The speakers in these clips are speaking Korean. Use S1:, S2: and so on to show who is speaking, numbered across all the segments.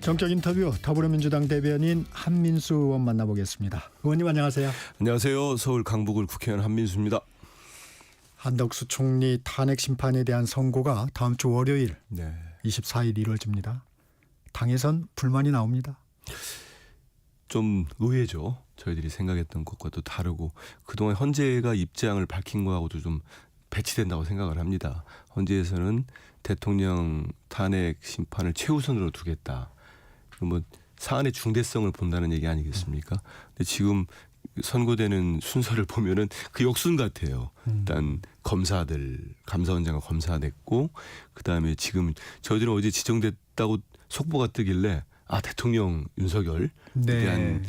S1: 정격 인터뷰 더불어민주당 대변인 한민수 의원 만나보겠습니다. 의원님 안녕하세요.
S2: 안녕하세요. 서울 강북을 국회의원 한민수입니다.
S1: 한덕수 총리 탄핵 심판에 대한 선고가 다음 주 월요일 24일 이루어집니다. 당에선 불만이 나옵니다.
S2: 좀 의외죠. 저희들이 생각했던 것과도 다르고 그동안 헌재가 입장을 밝힌 거하고도 좀 배치된다고 생각을 합니다. 헌재에서는 대통령 탄핵 심판을 최우선으로 두겠다. 뭐 사안의 중대성을 본다는 얘기 아니겠습니까? 근데 지금 선고되는 순서를 보면은 그 역순 같아요. 일단 검사들, 감사원장과 검사 냈고, 그 다음에 지금 저희들은 어제 지정됐다고 속보가 뜨길래 대통령 윤석열에 대한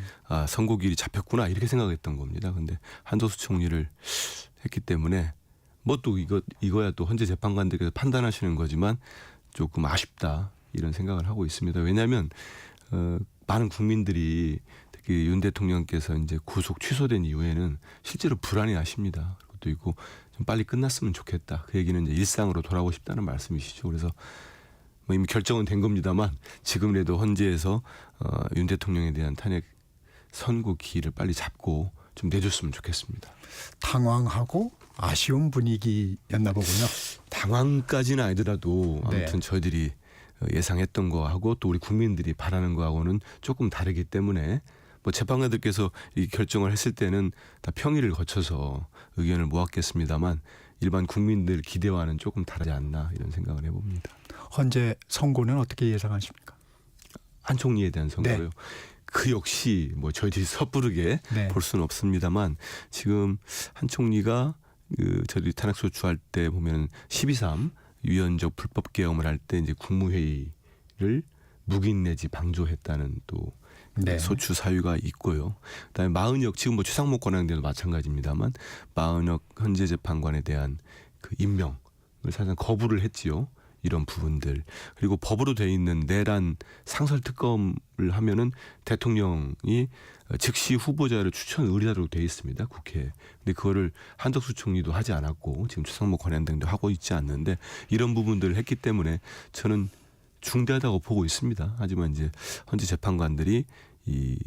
S2: 선고일이 잡혔구나 이렇게 생각했던 겁니다. 근데 한덕수 총리를 했기 때문에 뭐 또 이거야 또 헌재 재판관들께서 판단하시는 거지만 조금 아쉽다 이런 생각을 하고 있습니다. 왜냐하면 많은 국민들이 특히 윤 대통령께서 이제 구속 취소된 이후에는 실제로 불안해하십니다. 그것도 있고 좀 빨리 끝났으면 좋겠다. 그 얘기는 이제 일상으로 돌아오고 싶다는 말씀이시죠. 그래서 뭐 이미 결정은 된 겁니다만 지금이라도 헌재에서 윤 대통령에 대한 탄핵 선고 기일을 빨리 잡고 좀 내줬으면 좋겠습니다.
S1: 당황하고 아쉬운 분위기였나 보군요.
S2: 당황까지는 아니더라도 아무튼 저희들이 예상했던 거하고 또 우리 국민들이 바라는 거하고는 조금 다르기 때문에 뭐 재판관들께서 이 결정을 했을 때는 다 평의를 거쳐서 의견을 모았겠습니다만 일반 국민들 기대와는 조금 다르지 않나 이런 생각을 해봅니다.
S1: 헌재 선고는 어떻게 예상하십니까?
S2: 한 총리에 대한 선고요. 그 역시 뭐 저희들이 섣부르게 볼 수는 없습니다만 지금 한 총리가 저희들이 탄핵소추할 때 보면 12.3 위헌적 불법 계엄을 할 때 이제 국무회의를 묵인 내지 방조했다는 또 소추 사유가 있고요. 그다음에 마은혁 지금 뭐 최상목 권한대도 마찬가지입니다만 마은혁 헌재 재판관에 대한 그 임명을 사실상 거부를 했지요. 이런 부분들 그리고 법으로 돼 있는 내란 상설 특검을 하면은 대통령이 즉시 후보자를 추천 의뢰하도록 돼 있습니다. 국회에. 근데 그거를 한덕수 총리도 하지 않았고 지금 최상목 권한 등도 하고 있지 않는데 이런 부분들을 했기 때문에 저는 중대하다고 보고 있습니다. 하지만 이제 헌재 재판관들이 이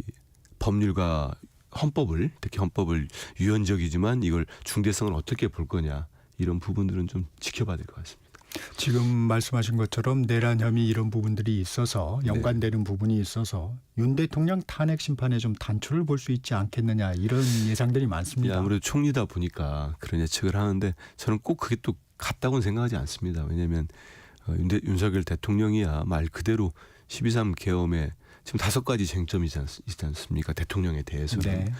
S2: 법률과 헌법을 특히 헌법을 유연적이지만 이걸 중대성을 어떻게 볼 거냐 이런 부분들은 좀 지켜봐야 될 것 같습니다.
S1: 지금 말씀하신 것처럼 내란 혐의 이런 부분들이 있어서 연관되는 부분이 있어서 윤 대통령 탄핵 심판에 좀 단초를 볼 수 있지 않겠느냐 이런 예상들이 많습니다.
S2: 아무래도 총리다 보니까 그런 예측을 하는데 저는 꼭 그게 또 같다고는 생각하지 않습니다. 왜냐하면 윤석열 대통령이야 말 그대로 12.3 계엄에 지금 5가지 쟁점이 있지 않습니까? 대통령에 대해서는.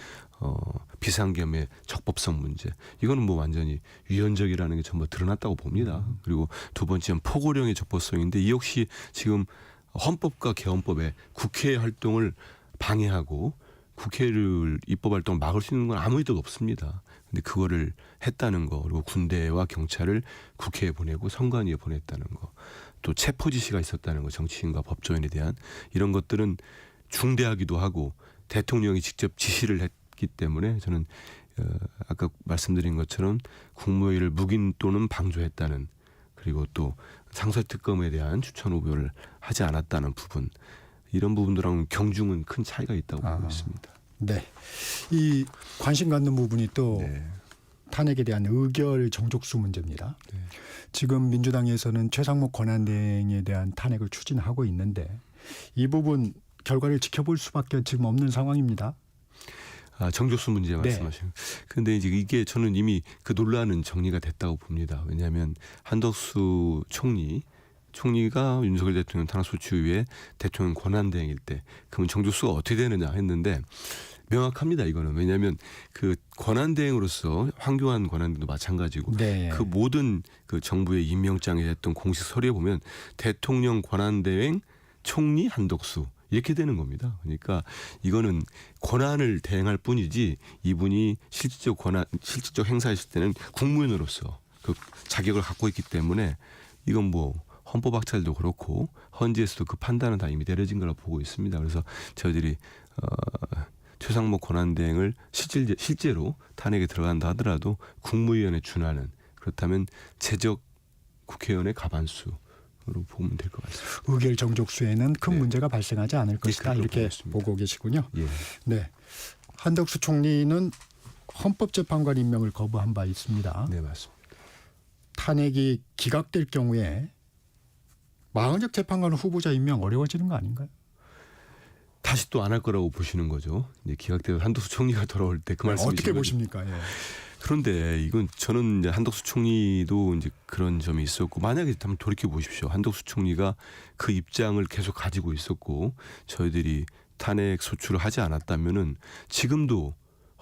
S2: 비상계엄의 적법성 문제. 이거는 뭐 완전히 위헌적이라는 게 전부 드러났다고 봅니다. 그리고 두 번째는 포고령의 적법성인데 이 역시 지금 헌법과 개헌법에 국회의 활동을 방해하고 국회를 입법 활동을 막을 수 있는 건 아무 일도 없습니다. 근데 그거를 했다는 거 그리고 군대와 경찰을 국회에 보내고 선관위에 보냈다는 거 또 체포 지시가 있었다는 거 정치인과 법조인에 대한 이런 것들은 중대하기도 하고 대통령이 직접 지시를 했기 때문에 저는 아까 말씀드린 것처럼 국무회의를 묵인 또는 방조했다는 그리고 또 상설특검에 대한 추천 후보를 하지 않았다는 부분 이런 부분들하고는 경중은 큰 차이가 있다고 보고 있습니다.
S1: 네, 이 관심 갖는 부분이 또 탄핵에 대한 의결 정족수 문제입니다. 지금 민주당에서는 최상목 권한대행에 대한 탄핵을 추진하고 있는데 이 부분 결과를 지켜볼 수밖에 지금 없는 상황입니다.
S2: 정족수 문제 말씀하시는. 그런데 이제 이게 저는 이미 그 논란은 정리가 됐다고 봅니다. 왜냐하면 한덕수 총리가 윤석열 대통령 탄핵소추 이후에 대통령 권한대행일 때 그러면 정족수가 어떻게 되느냐 했는데 명확합니다. 이거는 왜냐하면 그 권한대행으로서 황교안 권한대행도 마찬가지고 그 모든 그 정부의 임명장에 했던 공식 서류에 보면 대통령 권한대행 총리 한덕수 이렇게 되는 겁니다. 그러니까 이거는 권한을 대행할 뿐이지 이분이 실질적 행사했을 때는 국무위원으로서 그 자격을 갖고 있기 때문에 이건 뭐 헌법학찰도 그렇고 헌재에서도 그 판단은 다 이미 내려진 걸로 보고 있습니다. 그래서 저희들이 최상목 권한대행을 실제로 탄핵에 들어간다 하더라도 국무위원에 준하는 그렇다면 제적 국회의원의 과반수 보면 될 것 같습니다.
S1: 의결 정족수에는 큰
S2: 네.
S1: 문제가 발생하지 않을 것이다.
S2: 그렇게
S1: 이렇게
S2: 보겠습니다.
S1: 보고 계시군요.
S2: 예.
S1: 네. 한덕수 총리는 헌법재판관 임명을 거부한 바 있습니다.
S2: 네, 맞습니다.
S1: 탄핵이 기각될 경우에 마흔적 재판관 후보자 임명 어려워지는 거 아닌가요?
S2: 다시 또 안 할 거라고 보시는 거죠. 이제 기각돼서 한덕수 총리가 돌아올 때 그 말씀이신
S1: 어떻게
S2: 거죠.
S1: 보십니까? 예.
S2: 그런데 이건 저는 이제 한덕수 총리도 이제 그런 점이 있었고, 만약에 한번 돌이켜 보십시오. 한덕수 총리가 그 입장을 계속 가지고 있었고 저희들이 탄핵 소추를 하지 않았다면은 지금도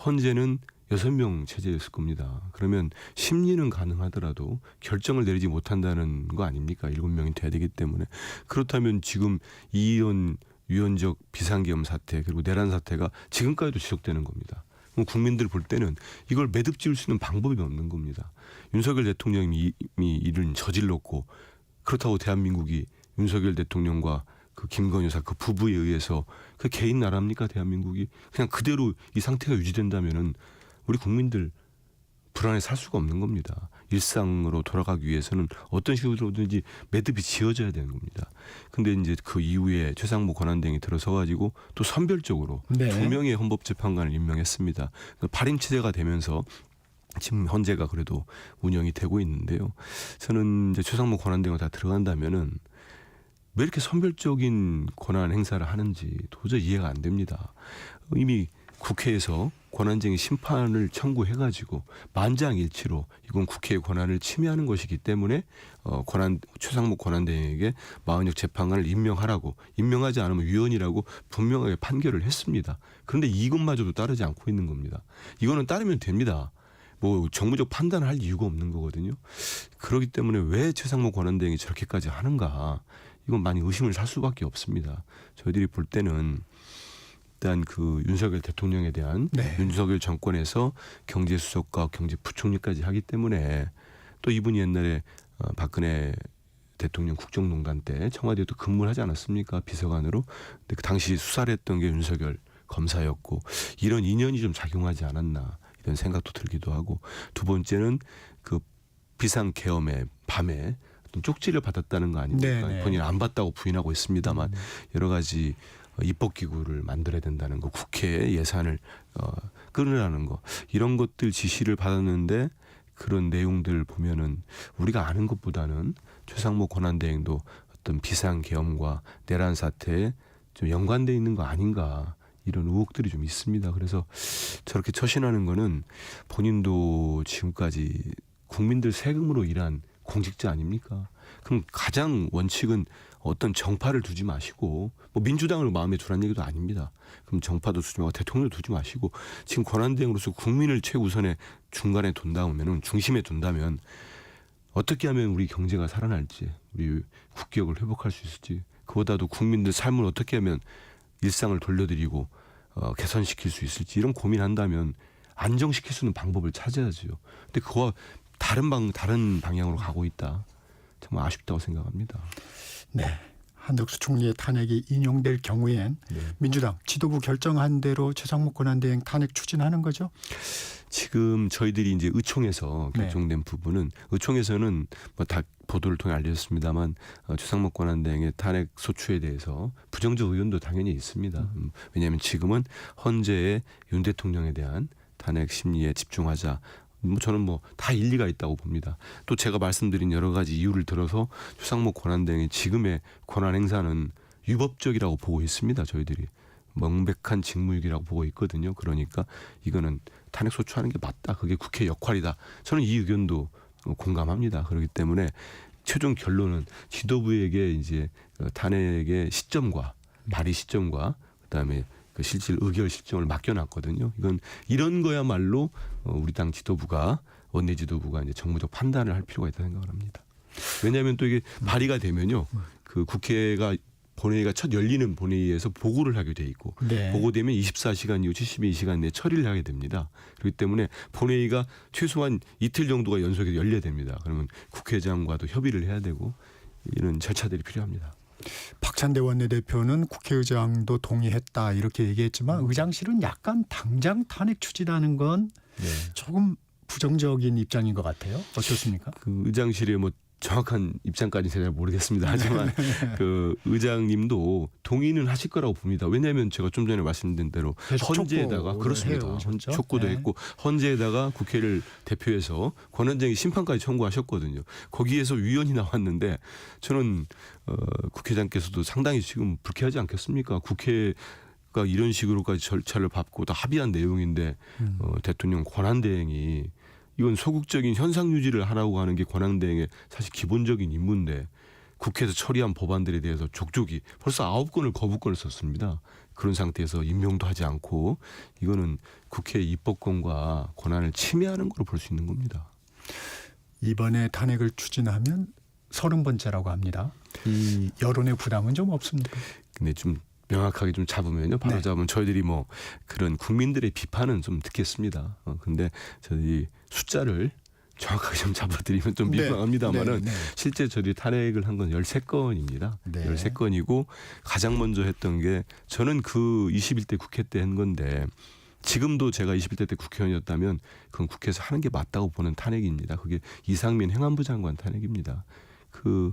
S2: 헌재는 6명 체제였을 겁니다. 그러면 심리는 가능하더라도 결정을 내리지 못한다는 거 아닙니까? 7명이 돼야 되기 때문에. 그렇다면 지금 이런 유연적 비상계엄 사태 그리고 내란 사태가 지금까지도 지속되는 겁니다. 국민들 볼 때는 이걸 매듭 지을 수 있는 방법이 없는 겁니다. 윤석열 대통령이 이미 이를 저질렀고, 그렇다고 대한민국이 윤석열 대통령과 그 김건희 여사 그 부부에 의해서 그 개인 나라입니까? 대한민국이 그냥 그대로 이 상태가 유지된다면은 우리 국민들 불안에 살 수가 없는 겁니다. 일상으로 돌아가기 위해서는 어떤 식으로든지 매듭이 지어져야 되는 겁니다. 근데 이제 그 이후에 최상무 권한대행이 들어서 가지고 또 선별적으로
S1: 네.
S2: 2명의 헌법재판관을 임명했습니다. 발임 체제가 되면서 지금 헌재가 그래도 운영이 되고 있는데요. 저는 이제 최상무 권한대행이 다 들어간다면은 왜 이렇게 선별적인 권한 행사를 하는지 도저히 이해가 안 됩니다. 이미 국회에서 권한쟁의 심판을 청구해가지고 만장일치로 이건 국회의 권한을 침해하는 것이기 때문에 최상무 권한대행에게 마흔역 재판관을 임명하라고, 임명하지 않으면 위헌이라고 분명하게 판결을 했습니다. 그런데 이것마저도 따르지 않고 있는 겁니다. 이거는 따르면 됩니다. 뭐 정무적 판단을 할 이유가 없는 거거든요. 그렇기 때문에 왜 최상무 권한대행이 저렇게까지 하는가, 이건 많이 의심을 살 수밖에 없습니다. 저희들이 볼 때는 일단 그 윤석열 대통령에 대한
S1: 네.
S2: 윤석열 정권에서 경제수석과 경제부총리까지 하기 때문에, 또 이분이 옛날에 박근혜 대통령 국정농단 때 청와대에도 근무를 하지 않았습니까? 비서관으로. 근데 그 당시 수사를 했던 게 윤석열 검사였고, 이런 인연이 좀 작용하지 않았나 이런 생각도 들기도 하고, 두 번째는 그 비상계엄의 밤에 어떤 쪽지를 받았다는 거 아닙니까?
S1: 네네.
S2: 본인은 안 받다고 부인하고 있습니다만 여러 가지 입법기구를 만들어야 된다는 거, 국회에 예산을 끊으라는 거, 이런 것들 지시를 받았는데 그런 내용들 보면은 우리가 아는 것보다는 최상무 권한대행도 어떤 비상계엄과 내란 사태에 좀 연관돼 있는 거 아닌가, 이런 의혹들이 좀 있습니다. 그래서 저렇게 처신하는 거는 본인도 지금까지 국민들 세금으로 일한 공직자 아닙니까? 그럼 가장 원칙은 어떤 정파를 두지 마시고, 뭐 민주당을 마음에 두라는 얘기도 아닙니다. 그럼 정파도 두지 말고 대통령도 두지 마시고, 지금 권한대행으로서 국민을 최우선에 중간에 둔다면은, 중심에 둔다면 어떻게 하면 우리 경제가 살아날지, 우리 국격을 회복할 수 있을지, 그보다도 국민들 삶을 어떻게 하면 일상을 돌려드리고 개선시킬 수 있을지, 이런 고민한다면 안정시킬 수 있는 방법을 찾아야죠. 근데 그와 다른 방향으로 가고 있다. 정말 아쉽다고 생각합니다.
S1: 네. 한덕수 총리의 탄핵이 인용될 경우엔
S2: 네.
S1: 민주당 지도부 결정한 대로 최상무 권한대행 탄핵 추진하는 거죠?
S2: 지금 저희들이 이제 의총에서
S1: 네.
S2: 결정된 부분은, 의총에서는 뭐 다 보도를 통해 알려졌습니다만 최상무 권한대행의 탄핵 소추에 대해서 부정적 의견도 당연히 있습니다. 왜냐하면 지금은 헌재의 윤 대통령에 대한 탄핵 심리에 집중하자. 저는 뭐 다 일리가 있다고 봅니다. 또 제가 말씀드린 여러 가지 이유를 들어서 최상무 권한대행의 지금의 권한 행사는 유법적이라고 보고 있습니다. 저희들이 명백한 직무유기라고 보고 있거든요. 그러니까 이거는 탄핵 소추하는 게 맞다. 그게 국회 역할이다. 저는 이 의견도 공감합니다. 그렇기 때문에 최종 결론은 지도부에게 이제 탄핵의 시점과 발의 시점과 그다음에 그 실질 의결 실정을 맡겨놨거든요. 이건 이런 거야말로 우리 당 지도부가, 원내 지도부가 이제 정무적 판단을 할 필요가 있다고 생각을 합니다. 왜냐하면 또 이게 발의가 되면요, 그 국회가 본회의가 첫 열리는 본회의에서 보고를 하게 돼 있고,
S1: 네.
S2: 보고되면 24시간 이후 72시간 내에 처리를 하게 됩니다. 그렇기 때문에 본회의가 최소한 이틀 정도가 연속해서 열려야 됩니다. 그러면 국회의장과도 협의를 해야 되고, 이런 절차들이 필요합니다.
S1: 박찬대 원내대표는 국회의장도 동의했다 이렇게 얘기했지만 의장실은 약간 당장 탄핵 추진하는 건
S2: 네.
S1: 조금 부정적인 입장인 것 같아요. 어떻습니까?
S2: 그 의장실에 뭐 정확한 입장까지는 제가 모르겠습니다. 하지만 그 의장님도 동의는 하실 거라고 봅니다. 왜냐하면 제가 좀 전에 말씀드린 대로 헌재에다가 그렇습니다. 촉구도
S1: 네.
S2: 했고 헌재에다가 국회를 대표해서 권한쟁의 심판까지 청구하셨거든요. 거기에서 위헌이 나왔는데 저는 국회장께서도 상당히 지금 불쾌하지 않겠습니까? 국회가 이런 식으로까지 절차를 밟고 다 합의한 내용인데 대통령 권한대행이 이건 소극적인 현상 유지를 하라고 하는 게 권한대행의 사실 기본적인 임무인데 국회에서 처리한 법안들에 대해서 족족이 벌써 9건을 거부권을 썼습니다. 그런 상태에서 임명도 하지 않고 이거는 국회의 입법권과 권한을 침해하는 걸로 볼 수 있는 겁니다.
S1: 이번에 탄핵을 추진하면 30번째라고 합니다. 이 여론의 부담은 좀 없습니까?
S2: 근데 좀 명확하게 좀 잡으면요. 바로
S1: 네.
S2: 잡으면 저희들이 뭐 그런 국민들의 비판은 좀 듣겠습니다. 근데 저희 숫자를 정확하게 좀 잡아드리면 좀
S1: 네.
S2: 민망합니다만은
S1: 네.
S2: 실제 저희들이 탄핵을 한 건 13건입니다.
S1: 네.
S2: 13건이고 가장 먼저 했던 게 저는 그 21대 국회 때 한 건데 지금도 제가 21대 때 국회의원이었다면 그건 국회에서 하는 게 맞다고 보는 탄핵입니다. 그게 이상민 행안부 장관 탄핵입니다. 그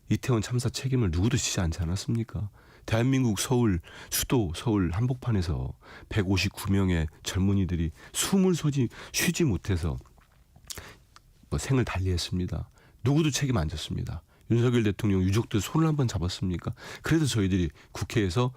S2: 이태원 참사 책임을 누구도 지지 않지 않았습니까? 대한민국 수도 서울 한복판에서 159명의 젊은이들이 숨을 쉬지 못해서 생을 달리했습니다. 누구도 책임 안 졌습니다. 윤석열 대통령 유족들 손을 한번 잡았습니까? 그래서 저희들이 국회에서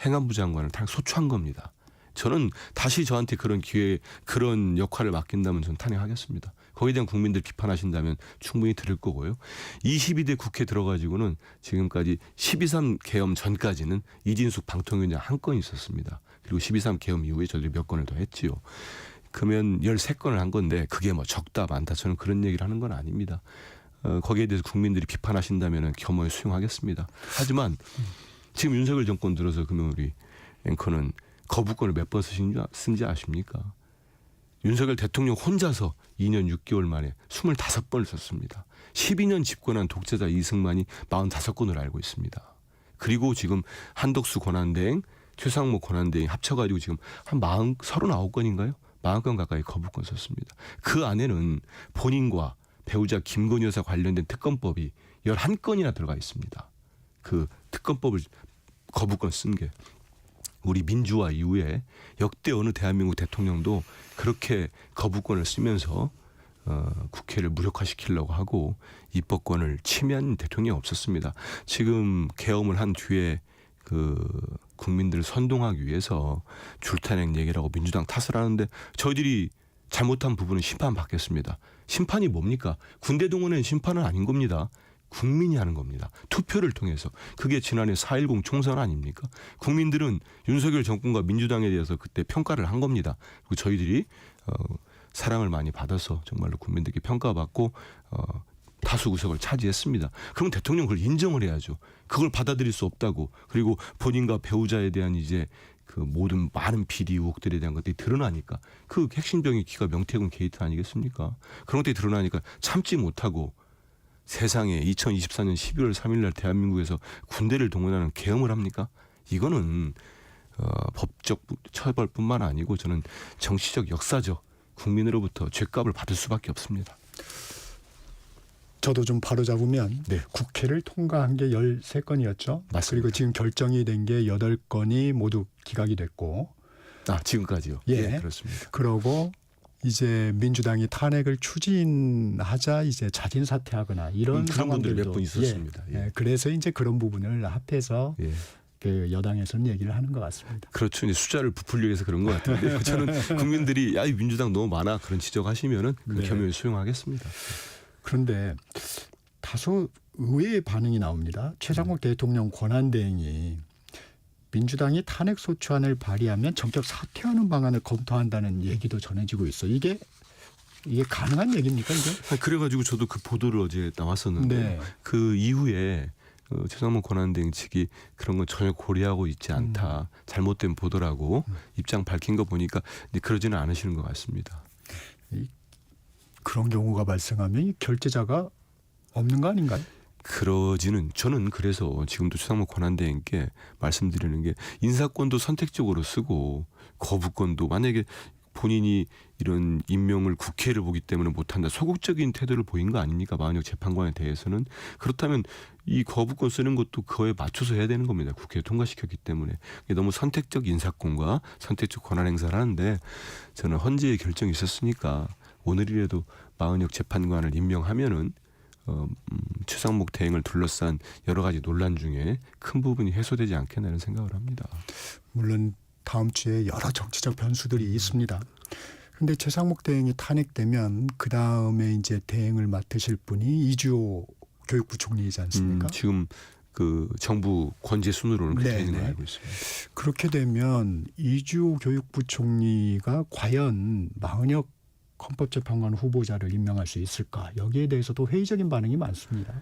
S2: 행안부 장관을 소추한 겁니다. 저는 다시 저한테 그런 기회, 그런 역할을 맡긴다면 저는 탄핵하겠습니다. 거기에 대한 국민들 비판하신다면 충분히 들을 거고요. 22대 국회 들어가지고는 지금까지 12.3 개엄 전까지는 이진숙 방통위원장 한 건이 있었습니다. 그리고 12.3 개엄 이후에 저희들이 몇 건을 더 했지요. 그러면 13건을 한 건데 그게 뭐 적다 많다 저는 그런 얘기를 하는 건 아닙니다. 거기에 대해서 국민들이 비판하신다면 겸허히 수용하겠습니다. 하지만 지금 윤석열 정권 들어서 그러면 우리 앵커는 거부권을 몇 번 쓴지 아십니까? 윤석열 대통령 혼자서 2년 6개월 만에 25번을 썼습니다. 12년 집권한 독재자 이승만이 45건을 알고 있습니다. 그리고 지금 한덕수 권한대행, 최상목 권한대행 합쳐가지고 지금 한 39건인가요? 40건 가까이 거부권 썼습니다. 그 안에는 본인과 배우자 김건희 여사 관련된 특검법이 11건이나 들어가 있습니다. 그 특검법을 거부권 쓴 게 우리 민주화 이후에 역대 어느 대한민국 대통령도 그렇게 거부권을 쓰면서 국회를 무력화시키려고 하고 입법권을 침해한 대통령이 없었습니다. 지금 계엄을 한 뒤에 그 국민들을 선동하기 위해서 줄탄핵 얘기라고 민주당 탓을 하는데 저희들이 잘못한 부분은 심판받겠습니다. 심판이 뭡니까? 군대 동원은 심판은 아닌 겁니다. 국민이 하는 겁니다. 투표를 통해서. 그게 지난해 4.10 총선 아닙니까? 국민들은 윤석열 정권과 민주당에 대해서 그때 평가를 한 겁니다. 그리고 저희들이 사랑을 많이 받아서 정말로 국민들께 평가받고 다수 구석을 차지했습니다. 그럼 대통령 그걸 인정을 해야죠. 그걸 받아들일 수 없다고. 그리고 본인과 배우자에 대한 이제 그 모든 많은 비리 의혹들에 대한 것들이 드러나니까 그 핵심적인 기가 명태균 게이트 아니겠습니까? 그런 것들이 드러나니까 참지 못하고 세상에 2024년 12월 3일 날 대한민국에서 군대를 동원하는 계엄을 합니까? 이거는 법적 처벌뿐만 아니고 저는 정치적 역사적 국민으로부터 죄값을 받을 수밖에 없습니다.
S1: 저도 좀 바로 잡으면
S2: 네.
S1: 국회를 통과한 게 13건이었죠.
S2: 맞습니다.
S1: 그리고 지금 결정이 된 게 8건이 모두 기각이 됐고.
S2: 지금까지요.
S1: 예.
S2: 네, 그렇습니다.
S1: 그러고 이제 민주당이 탄핵을 추진하자 이제 자진 사퇴하거나 이런
S2: 그런 분들이
S1: 상황들도
S2: 몇 번 있었습니다. 예.
S1: 예, 그래서 이제 그런 부분을 합해서
S2: 예.
S1: 그 여당에서는 얘기를 하는 것 같습니다.
S2: 그렇죠. 이제 숫자를 부풀리기 위해서 그런 것 같은데 저는 국민들이 야, 이 민주당 너무 많아 그런 지적하시면은
S1: 네.
S2: 겸허히 수용하겠습니다.
S1: 그런데 다소 의외의 반응이 나옵니다. 최상목 대통령 권한대행이 민주당이 탄핵 소추안을 발의하면 전격 사퇴하는 방안을 검토한다는 얘기도 전해지고 있어. 이게 가능한 얘기입니까 이게?
S2: 그래가지고 저도 그 보도를 어제 나왔었는데
S1: 네.
S2: 그 이후에 최상목 권한대행 측이 그런 건 전혀 고려하고 있지 않다. 잘못된 보도라고 입장 밝힌 거 보니까 그러지는 않으시는 것 같습니다.
S1: 그런 경우가 발생하면 이 결재자가 없는 거 아닌가요?
S2: 저는 그래서 지금도 최상목 권한대행께 말씀드리는 게 인사권도 선택적으로 쓰고 거부권도 만약에 본인이 이런 임명을 국회를 보기 때문에 못한다. 소극적인 태도를 보인 거 아닙니까? 마은혁 재판관에 대해서는. 그렇다면 이 거부권 쓰는 것도 그거에 맞춰서 해야 되는 겁니다. 국회에 통과시켰기 때문에. 이게 너무 선택적 인사권과 선택적 권한 행사를 하는데 저는 헌재의 결정이 있었으니까 오늘이라도 마은혁 재판관을 임명하면은 최상목 대행을 둘러싼 여러 가지 논란 중에 큰 부분이 해소되지 않겠나 이런 생각을 합니다.
S1: 물론 다음 주에 여러 정치적 변수들이 있습니다. 그런데 최상목 대행이 탄핵되면 그 다음에 이제 대행을 맡으실 분이 이주호 교육부 총리이지 않습니까?
S2: 지금 그 정부 권제 순으로는 그렇게
S1: 네,
S2: 되는 걸
S1: 네.
S2: 알고 있습니다.
S1: 그렇게 되면 이주호 교육부 총리가 과연 마은혁 헌법재판관 후보자를 임명할 수 있을까? 여기에 대해서도 회의적인 반응이 많습니다.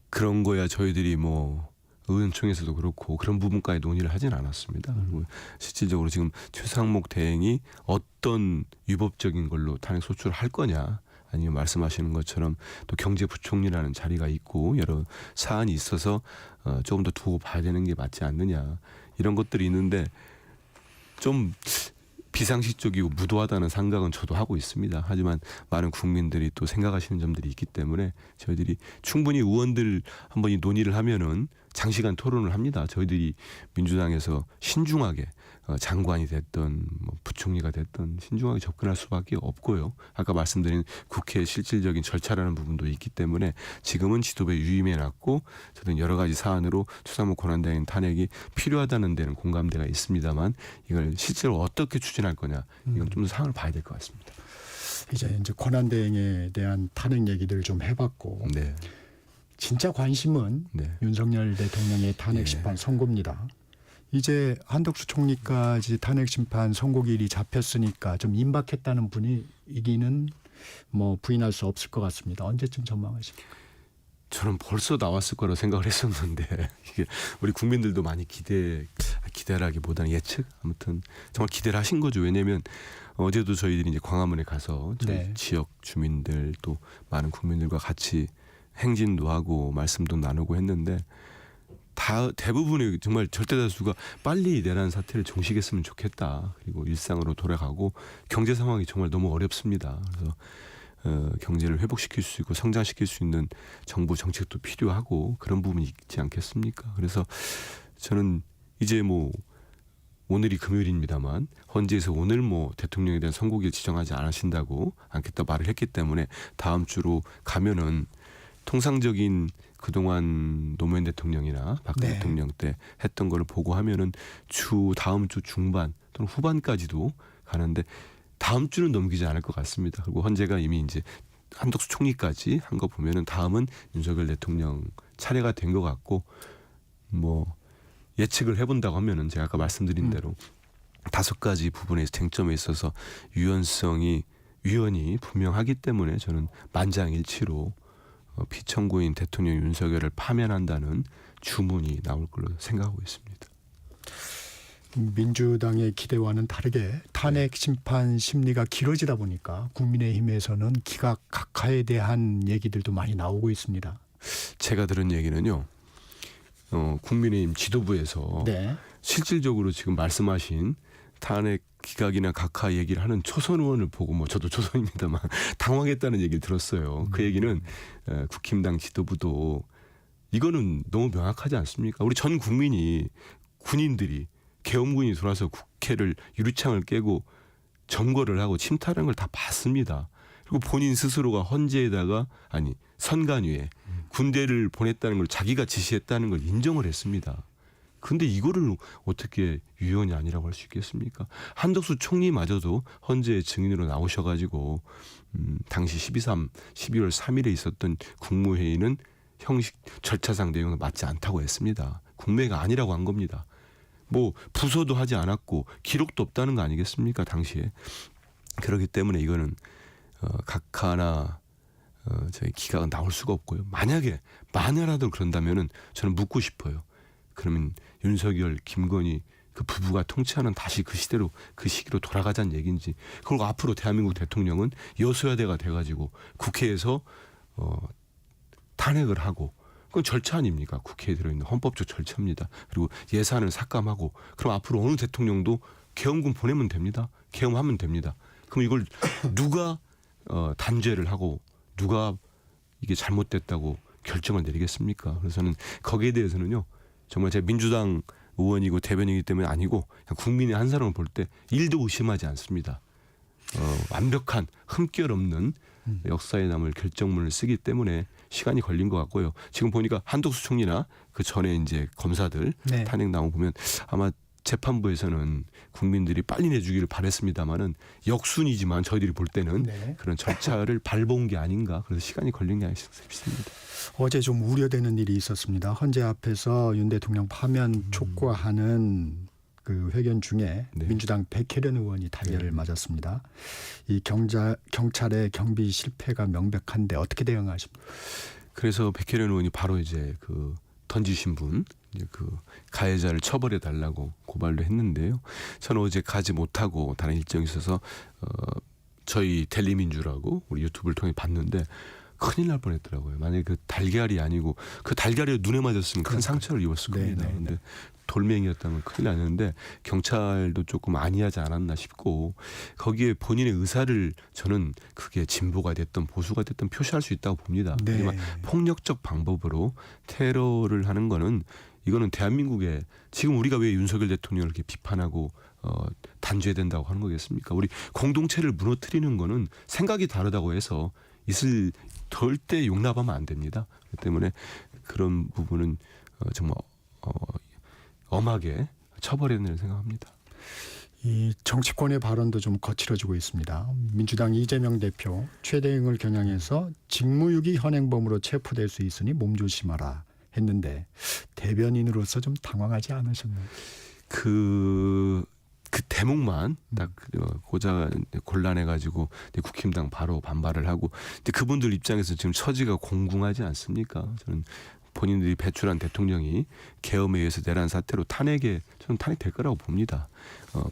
S2: 그런 거야 저희들이 뭐 의원총회에서도 그렇고 그런 부분까지 논의를 하진 않았습니다. 그리고 실질적으로 지금 최상목 대행이 어떤 위법적인 걸로 탄핵 소추를 할 거냐 아니면 말씀하시는 것처럼 또 경제부총리라는 자리가 있고 여러 사안이 있어서 조금 더 두고 봐야 되는 게 맞지 않느냐 이런 것들이 있는데 좀 비상식적이고 무도하다는 생각은 저도 하고 있습니다. 하지만 많은 국민들이 또 생각하시는 점들이 있기 때문에 저희들이 충분히 의원들 한번 이 논의를 하면은 장시간 토론을 합니다. 저희들이 민주당에서 신중하게 장관이 됐던 뭐 부총리가 됐던 신중하게 접근할 수밖에 없고요. 아까 말씀드린 국회의 실질적인 절차라는 부분도 있기 때문에 지금은 지도부에 유임해놨고 저는 여러 가지 사안으로 최상목 권한대행 탄핵이 필요하다는 데는 공감대가 있습니다만 이걸 실제로 어떻게 추진할 거냐 이건 좀 더 상황을 봐야 될 것 같습니다.
S1: 이제 권한대행에 대한 탄핵 얘기들을 좀 해봤고
S2: 네.
S1: 진짜 관심은
S2: 네.
S1: 윤석열 대통령의 탄핵 심판 선고입니다. 이제 한덕수 총리까지 탄핵 심판 선고일이 잡혔으니까 좀 임박했다는 분위기는 뭐 부인할 수 없을 것 같습니다. 언제쯤 전망하십니까?
S2: 저는 벌써 나왔을 거라 생각을 했었는데 이게 우리 국민들도 많이 기대라기보다는 예측 아무튼 정말 기대를 하신 거죠. 왜냐하면 어제도 저희들이 이제 광화문에 가서 저희
S1: 네.
S2: 지역 주민들 또 많은 국민들과 같이 행진도 하고 말씀도 나누고 했는데 대부분의 정말 절대 다수가 빨리 내란 사태를 종식했으면 좋겠다. 그리고 일상으로 돌아가고 경제 상황이 정말 너무 어렵습니다. 그래서 경제를 회복시킬 수 있고 성장시킬 수 있는 정부 정책도 필요하고 그런 부분이 있지 않겠습니까? 그래서 저는 이제 뭐 오늘이 금요일입니다만 헌재에서 오늘 뭐 대통령에 대한 선고일 지정하지 않겠다 말을 했기 때문에 다음 주로 가면은 통상적인 그동안 노무현 대통령이나 박근혜
S1: 네.
S2: 대통령 때 했던 거를 보고 하면은 다음 주 중반 또는 후반까지도 가는데 다음 주는 넘기지 않을 것 같습니다. 그리고 헌재가 이미 이제 한덕수 총리까지 한 거 보면은 다음은 윤석열 대통령 차례가 된 것 같고 뭐 예측을 해본다고 하면은 제가 아까 말씀드린 대로 5가지 부분의 쟁점에 있어서 유연이 분명하기 때문에 저는 만장일치로 피청구인 대통령 윤석열을 파면한다는 주문이 나올 걸로 생각하고 있습니다.
S1: 민주당의 기대와는 다르게 탄핵 심판 심리가 길어지다 보니까 국민의힘에서는 기각 각하에 대한 얘기들도 많이 나오고 있습니다.
S2: 제가 들은 얘기는요. 국민의힘 지도부에서
S1: 네.
S2: 실질적으로 지금 말씀하신 탄핵 기각이나 각하 얘기를 하는 초선 의원을 보고 뭐 저도 초선입니다만 당황했다는 얘기를 들었어요. 그 얘기는 국힘당 지도부도 이거는 너무 명확하지 않습니까? 우리 전 국민이 군인들이 계엄군이 들어와서 국회를 유리창을 깨고 점거를 하고 침탈한 걸 다 봤습니다. 그리고 본인 스스로가 헌재에다가 선관위에 군대를 보냈다는 걸 자기가 지시했다는 걸 인정을 했습니다. 근데 이거를 어떻게 유연이 아니라고 할 수 있겠습니까? 한덕수 총리마저도 헌재의 증인으로 나오셔가지고 당시 12월 3일에 있었던 국무회의는 형식 절차상 내용은 맞지 않다고 했습니다. 국무회의가 아니라고 한 겁니다. 뭐 부서도 하지 않았고 기록도 없다는 거 아니겠습니까? 당시에. 그렇기 때문에 이거는 각하나 저희 기각은 나올 수가 없고요. 만약이라도 그런다면은 저는 묻고 싶어요. 그러면 윤석열, 김건희 그 부부가 통치하는 다시 그 시기로 돌아가자는 얘기인지 그리고 앞으로 대한민국 대통령은 여소야대가 돼가지고 국회에서 탄핵을 하고 그건 절차 아닙니까? 국회에 들어있는 헌법적 절차입니다. 그리고 예산을 삭감하고 그럼 앞으로 어느 대통령도 계엄군 보내면 됩니다. 계엄하면 됩니다. 그럼 이걸 누가 단죄를 하고 누가 이게 잘못됐다고 결정을 내리겠습니까? 그래서 저는 거기에 대해서는요. 정말 제가 민주당 의원이고 대변이기 때문에 아니고 그냥 국민의 한 사람을 볼 때 1도 의심하지 않습니다. 완벽한 흠결 없는 역사에 남을 결정문을 쓰기 때문에 시간이 걸린 것 같고요. 지금 보니까 한덕수 총리나 그 전에 이제 검사들
S1: 네.
S2: 탄핵 나온 거 보면 아마 재판부에서는 국민들이 빨리 내주기를 바랬습니다만은 역순이지만 저희들이 볼 때는
S1: 네.
S2: 그런 절차를 밟아온 게 아닌가. 그래서 시간이 걸린 게 아닌가 싶습니다.
S1: 어제 좀 우려되는 일이 있었습니다. 헌재 앞에서 윤 대통령 파면 촉구하는 그 회견 중에
S2: 네.
S1: 민주당 백혜련 의원이 달걀을
S2: 네.
S1: 맞았습니다. 이 경찰의 경비 실패가 명백한데 어떻게 대응하십니까?
S2: 그래서 백혜련 의원이 바로 이제 그 던지신 분, 이제 그 가해자를 처벌해 달라고 고발을 했는데요. 저는 어제 가지 못하고 다른 일정이 있어서 저희 델리민주라고 우리 유튜브를 통해 봤는데 큰일 날 뻔했더라고요. 만약에 그 달걀이 아니고 그 달걀이 눈에 맞았으면 큰 상처를 입었을 겁니다. 그런데 돌멩이였다면 큰일 났는데 경찰도 조금 안이하지 않았나 싶고 거기에 본인의 의사를 저는 그게 진보가 됐든 보수가 됐든 표시할 수 있다고 봅니다.
S1: 네.
S2: 하지만 폭력적 방법으로 테러를 하는 거는 이거는 대한민국에 지금 우리가 왜 윤석열 대통령을 이렇게 비판하고 단죄해야 된다고 하는 거겠습니까? 우리 공동체를 무너뜨리는 거는 생각이 다르다고 해서 있을 절대 용납하면 안 됩니다. 그렇기 때문에 그런 부분은 정말 엄하게 처벌해야 된다고 생각합니다.
S1: 이 정치권의 발언도 좀 거칠어지고 있습니다. 민주당 이재명 대표 최대행을 겨냥해서 직무유기 현행범으로 체포될 수 있으니 몸조심하라 했는데 대변인으로서 좀 당황하지 않으셨나요?
S2: 그 대목만 딱 고자 곤란해가지고 국힘당 바로 반발을 하고 근데 그분들 입장에서 지금 처지가 공궁하지 않습니까? 저는 본인들이 배출한 대통령이 계엄에 의해서 내란 사태로 저는 탄핵될 거라고 봅니다.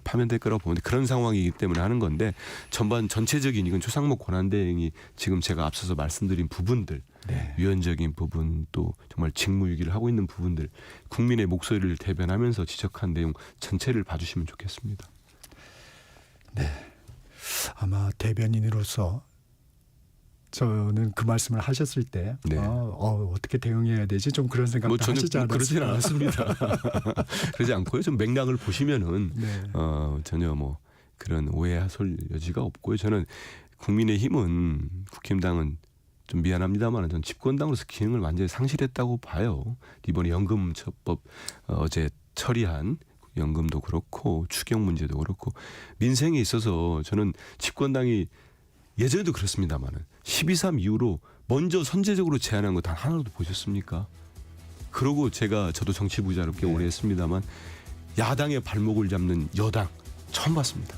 S2: 파면될 거라고 보는데 그런 상황이기 때문에 하는 건데 전체적인 이건 최상목 권한대행이 지금 제가 앞서서 말씀드린 부분들
S1: 네.
S2: 위헌적인 부분 또 정말 직무유기를 하고 있는 부분들 국민의 목소리를 대변하면서 지적한 내용 전체를 봐주시면 좋겠습니다.
S1: 네. 아마 대변인으로서 저는 그 말씀을 하셨을 때
S2: 네.
S1: 어떻게 대응해야 되지 좀 그런 생각도
S2: 전혀
S1: 하시지 않았어요?
S2: 그러지는 않았습니다. 그러지 않고요. 좀 맥락을 보시면은
S1: 네.
S2: 전혀 뭐 그런 오해하실 여지가 없고요. 저는 국민의힘은 국힘당은 좀 미안합니다만 전 집권당으로서 기능을 완전히 상실했다고 봐요. 이번에 연금처법 어제 처리한 연금도 그렇고 추경 문제도 그렇고 민생에 있어서 저는 집권당이 예전에도 그렇습니다만은 12.3 이후로 먼저 선제적으로 제안한 거 단 하나도 보셨습니까? 그러고 저도 정치 부자로 꽤 오래 했습니다만 야당의 발목을 잡는 여당 처음 봤습니다.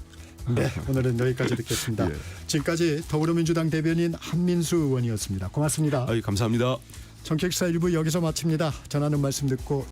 S1: 네, 오늘은 여기까지 듣겠습니다.
S2: 예.
S1: 지금까지 더불어민주당 대변인 한민수 의원이었습니다. 고맙습니다.
S2: 감사합니다.
S1: 정책사 1부 여기서 마칩니다. 전하는 말씀 듣고